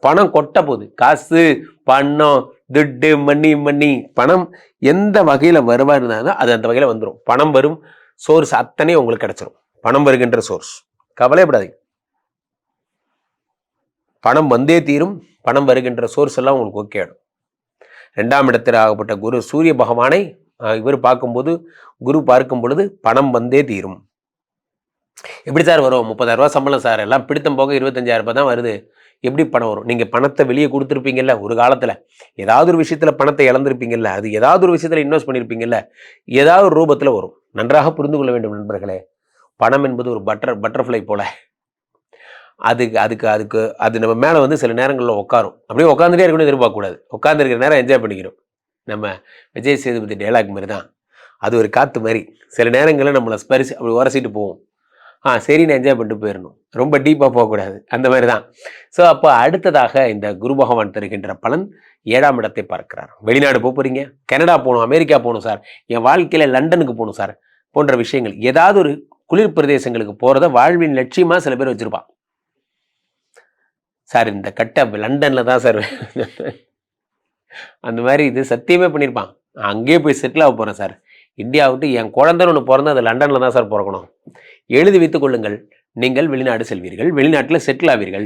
பணம் கொட்ட போகுது. காசு, பணம், துட்டு, மணி பணம் எந்த வகையில் வருவா இருந்தாலும் அது அந்த வகையில் வந்துடும். பணம் வரும் சோர்ஸ் அத்தனை உங்களுக்கு கிடைச்சிடும். பணம் வருகின்ற சோர்ஸ், கவலைப்படாதீங்க. பணம் வந்தே தீரும். பணம் வருகின்ற சோர்ஸ் எல்லாம் உங்களுக்கு ஓகே ஆகிடும். 2ஆம் இடத்தில் ஆகப்பட்ட குரு சூரிய பகவானை இவர் பார்க்கும்போது, குரு பார்க்கும் பொழுது பணம் வந்தே தீரும். எப்படி சார் வரும்? 30,000 ரூபா சம்பளம் சார், எல்லாம் பிடித்தம் போக 25,000 ரூபாய் தான் வருது. எப்படி பணம் வரும்? நீங்கள் பணத்தை வெளியே கொடுத்துருப்பீங்கல்ல ஒரு காலத்தில், ஏதாவது ஒரு விஷயத்தில் பணத்தை இழந்திருப்பீங்கல்ல, அது ஏதாவது ஒரு விஷயத்தில் இன்வெஸ்ட் பண்ணியிருப்பீங்கல்ல, ஏதாவது ஒரு ரூபத்தில் வரும். நன்றாக புரிந்து கொள்ள வேண்டும் நண்பர்களே. பணம் என்பது ஒரு பட்டர்ஃப்ளை போல. அது நம்ம மேலே வந்து சில நேரங்களில் உட்காரும். அப்படியே உட்காந்துட்டே இருக்கணும்னு எதிர்பார்க்கக்கூடாது. உட்காந்துருக்கிற நேரம் என்ஜாய் பண்ணிக்கிறோம். நம்ம விஜய் சேதுபதி டைலாக் மாதிரி தான். அது ஒரு காற்று மாதிரி. சில நேரங்களில் நம்மளை ஸ்பரிசி அப்படி உரசிட்டு போவோம். சரின்னு என்ஜாய் பண்ணிட்டு போயிடணும். ரொம்ப டீப்பாக போகக்கூடாது. அந்த மாதிரி தான். ஸோ அப்போ அடுத்ததாக இந்த குரு பகவான் தருகின்ற பலன் 7ஆம் இடத்தை பார்க்கிறார். வெளிநாடு போகிறீங்க, கனடா போகணும், அமெரிக்கா போகணும் சார், என் வாழ்க்கையில் லண்டனுக்கு போகணும் சார் போன்ற விஷயங்கள், ஏதாவது ஒரு குளிர் பிரதேசங்களுக்கு போகிறத வாழ்வின் லட்சியமாக சில பேர் வச்சுருப்பான். சார் இந்த கட்டை லண்டனில் தான் சார் அந்த மாதிரி இது சத்தியமே பண்ணியிருப்பான். அங்கேயே போய் செட்டில் ஆக போகிறேன் சார், இந்தியா விட்டு என் குழந்தைன்னு ஒன்று பிறந்து அது லண்டனில் தான் சார் பிறக்கணும். எழுதி வைத்துக் கொள்ளுங்கள், நீங்கள் வெளிநாடு செல்வீர்கள், வெளிநாட்டில் செட்டில் ஆவீர்கள்.